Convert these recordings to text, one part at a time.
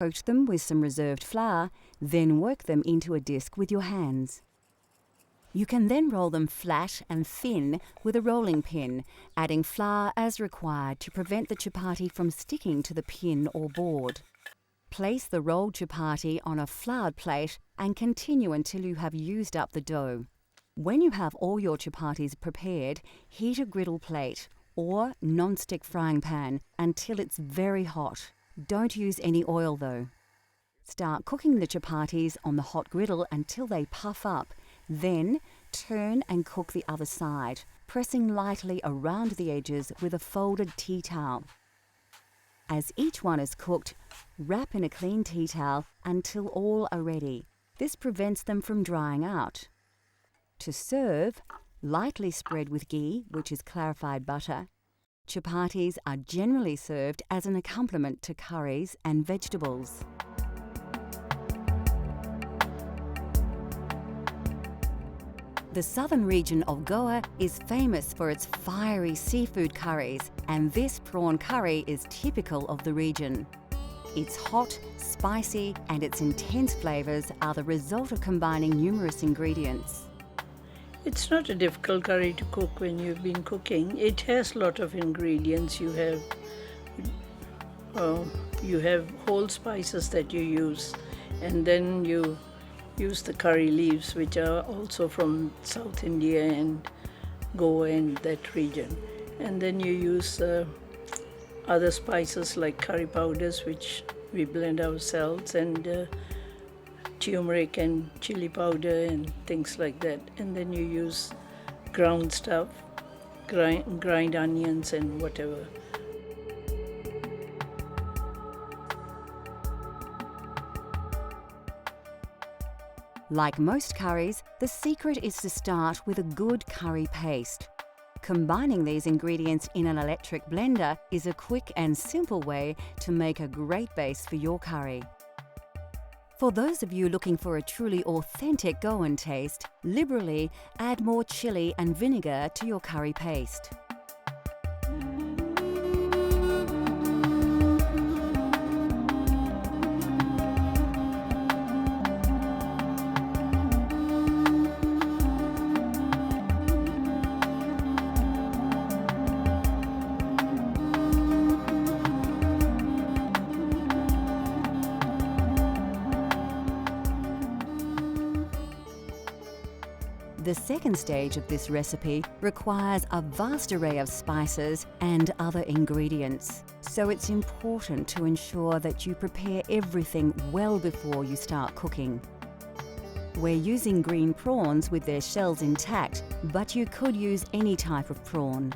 Coat them with some reserved flour, then work them into a disc with your hands. You can then roll them flat and thin with a rolling pin, adding flour as required to prevent the chapati from sticking to the pin or board. Place the rolled chapati on a floured plate and continue until you have used up the dough. When you have all your chapatis prepared, heat a griddle plate or non-stick frying pan until it's very hot. Don't use any oil though. Start cooking the chapatis on the hot griddle until they puff up. Then turn and cook the other side, pressing lightly around the edges with a folded tea towel. As each one is cooked, wrap in a clean tea towel until all are ready. This prevents them from drying out. To serve, lightly spread with ghee, which is clarified butter. Chapatis are generally served as an accompaniment to curries and vegetables. The southern region of Goa is famous for its fiery seafood curries, and this prawn curry is typical of the region. It's hot, spicy, and its intense flavours are the result of combining numerous ingredients. It's not a difficult curry to cook when you've been cooking. It has a lot of ingredients. You have whole spices that you use, and then you use the curry leaves, which are also from South India and Goa and that region. And then you use other spices like curry powders, which we blend ourselves, and turmeric and chili powder and things like that. And then you use ground stuff, grind onions and whatever. Like most curries, the secret is to start with a good curry paste. Combining these ingredients in an electric blender is a quick and simple way to make a great base for your curry. For those of you looking for a truly authentic Goan taste, liberally add more chili and vinegar to your curry paste. The second stage of this recipe requires a vast array of spices and other ingredients, so it's important to ensure that you prepare everything well before you start cooking. We're using green prawns with their shells intact, but you could use any type of prawn.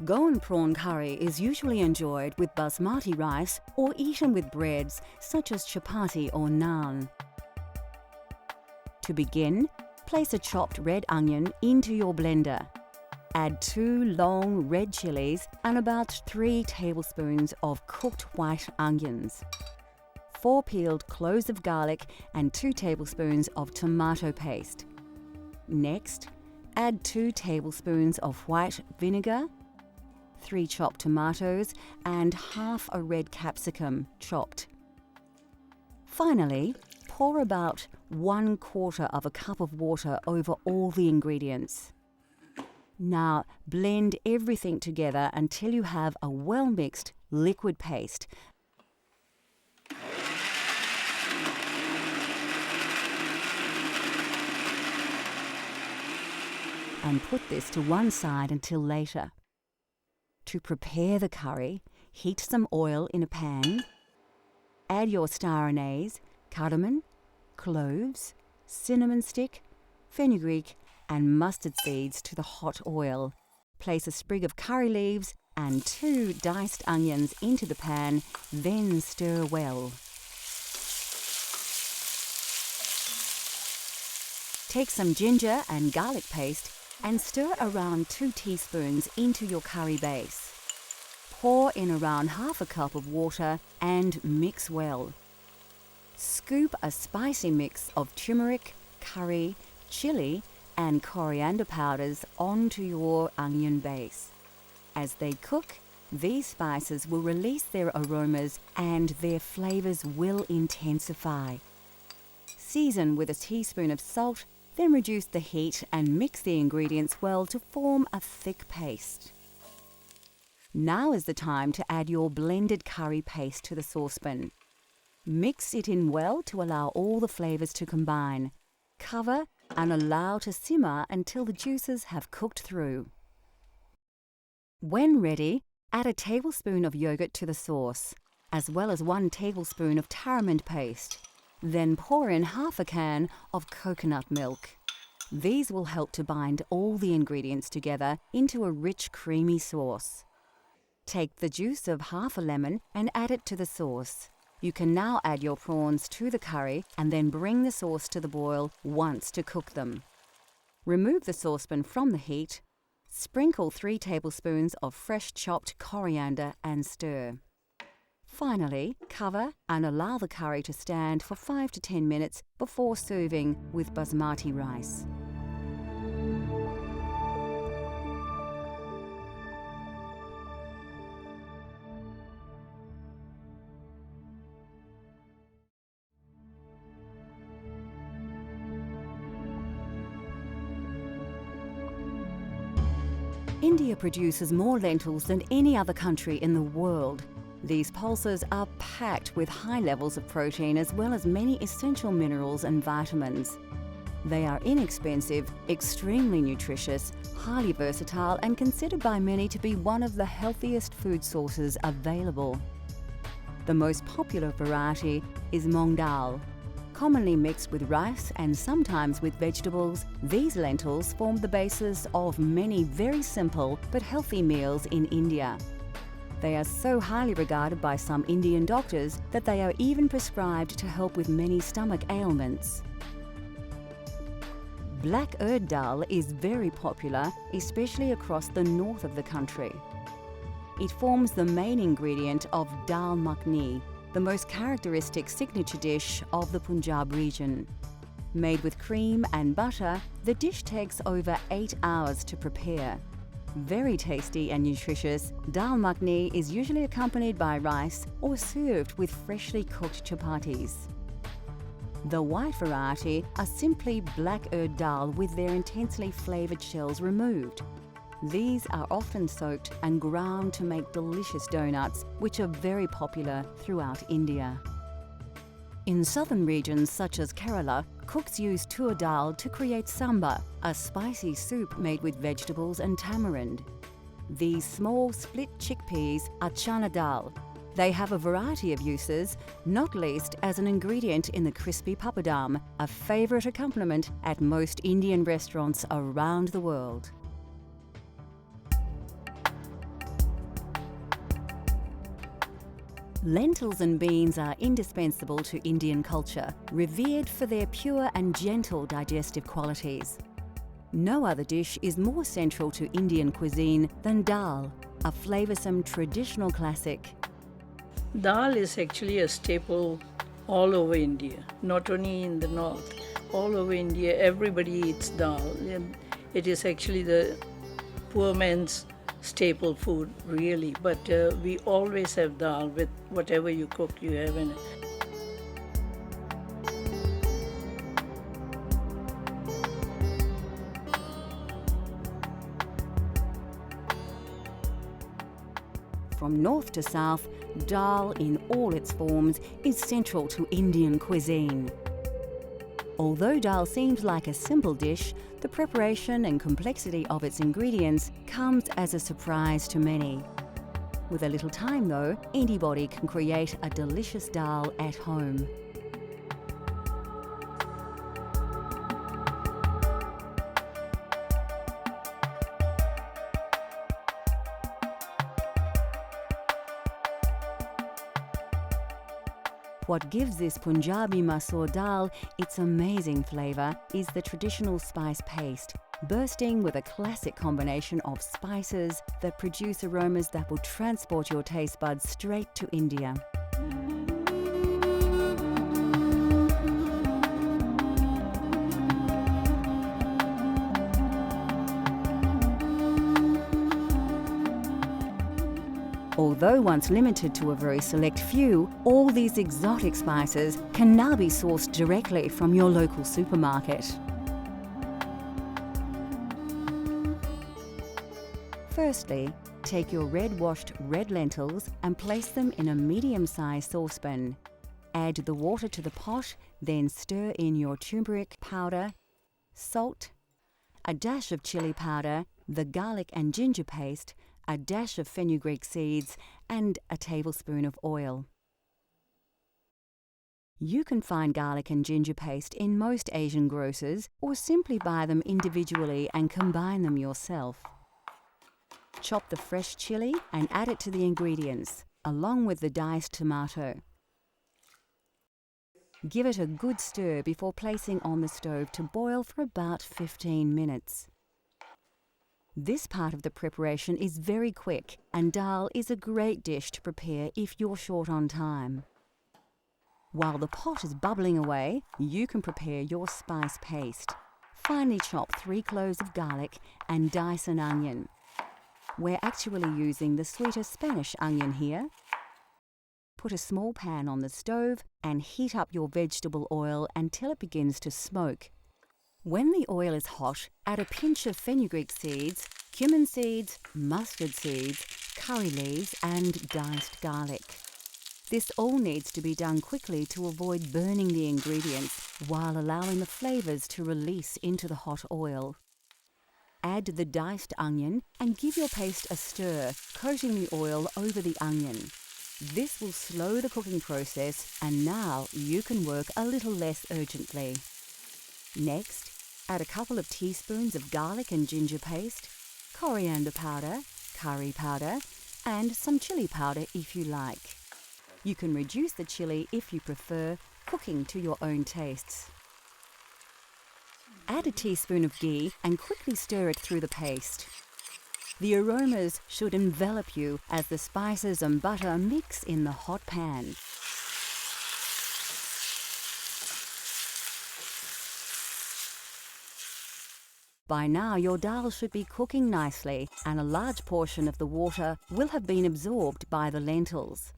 Goan prawn curry is usually enjoyed with basmati rice or eaten with breads such as chapati or naan. To begin, place a chopped red onion into your blender. Add 2 long red chilies and about 3 tablespoons of cooked white onions, 4 peeled cloves of garlic and 2 tablespoons of tomato paste. Next, add 2 tablespoons of white vinegar, 3 chopped tomatoes and half a red capsicum chopped. Finally, pour about 1/4 of a cup of water over all the ingredients. Now blend everything together until you have a well-mixed liquid paste. And put this to one side until later. To prepare the curry, heat some oil in a pan. Add your star anise, cardamom, cloves, cinnamon stick, fenugreek and mustard seeds to the hot oil. Place a sprig of curry leaves and 2 diced onions into the pan, then stir well. Take some ginger and garlic paste and stir around 2 teaspoons into your curry base. Pour in around half a cup of water and mix well. Scoop a spicy mix of turmeric, curry, chili, and coriander powders onto your onion base. As they cook, these spices will release their aromas and their flavors will intensify. Season with a teaspoon of salt, then reduce the heat and mix the ingredients well to form a thick paste. Now is the time to add your blended curry paste to the saucepan. Mix it in well to allow all the flavors to combine. Cover and allow to simmer until the juices have cooked through. When ready, add a tablespoon of yogurt to the sauce, as well as 1 tablespoon of tamarind paste. Then pour in half a can of coconut milk. These will help to bind all the ingredients together into a rich, creamy sauce. Take the juice of half a lemon and add it to the sauce. You can now add your prawns to the curry and then bring the sauce to the boil once to cook them. Remove the saucepan from the heat. Sprinkle 3 tablespoons of fresh chopped coriander and stir. Finally, cover and allow the curry to stand for 5 to 10 minutes before serving with basmati rice. India produces more lentils than any other country in the world. These pulses are packed with high levels of protein as well as many essential minerals and vitamins. They are inexpensive, extremely nutritious, highly versatile and considered by many to be one of the healthiest food sources available. The most popular variety is Moong Dal. Commonly mixed with rice and sometimes with vegetables, these lentils form the basis of many very simple but healthy meals in India. They are so highly regarded by some Indian doctors that they are even prescribed to help with many stomach ailments. Black urd dal is very popular, especially across the north of the country. It forms the main ingredient of dal makhani, the most characteristic signature dish of the Punjab region. Made with cream and butter, the dish takes over 8 hours to prepare. Very tasty and nutritious, dal makhani is usually accompanied by rice or served with freshly cooked chapatis. The white variety are simply black urd dal with their intensely flavoured shells removed. These are often soaked and ground to make delicious donuts, which are very popular throughout India. In southern regions such as Kerala, cooks use tur dal to create sambar, a spicy soup made with vegetables and tamarind. These small split chickpeas are chana dal. They have a variety of uses, not least as an ingredient in the crispy papadam, a favourite accompaniment at most Indian restaurants around the world. Lentils and beans are indispensable to Indian culture, revered for their pure and gentle digestive qualities. No other dish is more central to Indian cuisine than dal, a flavoursome traditional classic. Dal is actually a staple all over India, not only in the north. All over India, everybody eats dal. It is actually the poor man's staple food, really. But we always have dal with whatever you cook, you have in it. From north to south, dal in all its forms is central to Indian cuisine. Although dal seems like a simple dish, the preparation and complexity of its ingredients comes as a surprise to many. With a little time though, anybody can create a delicious dal at home. What gives this Punjabi masoor dal its amazing flavour is the traditional spice paste, bursting with a classic combination of spices that produce aromas that will transport your taste buds straight to India. Although once limited to a very select few, all these exotic spices can now be sourced directly from your local supermarket. Firstly, take your red-washed red lentils and place them in a medium-sized saucepan. Add the water to the pot, then stir in your turmeric powder, salt, a dash of chili powder, the garlic and ginger paste, a dash of fenugreek seeds, and a tablespoon of oil. You can find garlic and ginger paste in most Asian grocers, or simply buy them individually and combine them yourself. Chop the fresh chili and add it to the ingredients, along with the diced tomato. Give it a good stir before placing on the stove to boil for about 15 minutes. This part of the preparation is very quick, and dal is a great dish to prepare if you're short on time. While the pot is bubbling away, you can prepare your spice paste. Finely chop 3 cloves of garlic and dice an onion. We're actually using the sweeter Spanish onion here. Put a small pan on the stove and heat up your vegetable oil until it begins to smoke. When the oil is hot, add a pinch of fenugreek seeds, cumin seeds, mustard seeds, curry leaves, and diced garlic. This all needs to be done quickly to avoid burning the ingredients while allowing the flavours to release into the hot oil. Add the diced onion and give your paste a stir, coating the oil over the onion. This will slow the cooking process, and now you can work a little less urgently. Next, add a couple of teaspoons of garlic and ginger paste, coriander powder, curry powder, and some chili powder if you like. You can reduce the chili if you prefer, cooking to your own tastes. Add a teaspoon of ghee and quickly stir it through the paste. The aromas should envelop you as the spices and butter mix in the hot pan. By now, your dal should be cooking nicely, and a large portion of the water will have been absorbed by the lentils.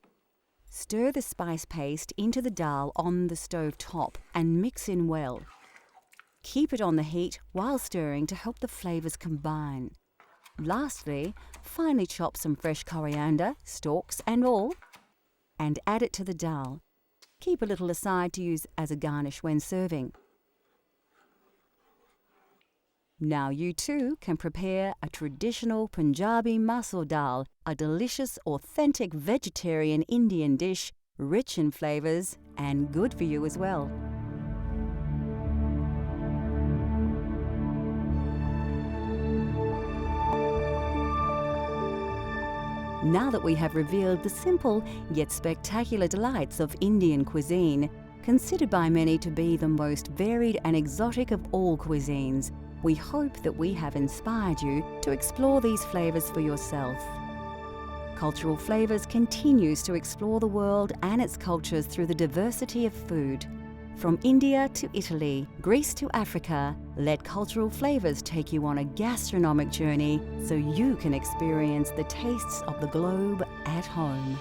Stir the spice paste into the dal on the stove top and mix in well. Keep it on the heat while stirring to help the flavours combine. Lastly, finely chop some fresh coriander, stalks and all, and add it to the dal. Keep a little aside to use as a garnish when serving. Now you too can prepare a traditional Punjabi masoor dal, a delicious, authentic vegetarian Indian dish, rich in flavours and good for you as well. Now that we have revealed the simple yet spectacular delights of Indian cuisine, considered by many to be the most varied and exotic of all cuisines, we hope that we have inspired you to explore these flavours for yourself. Cultural Flavours continues to explore the world and its cultures through the diversity of food. From India to Italy, Greece to Africa, let Cultural Flavours take you on a gastronomic journey so you can experience the tastes of the globe at home.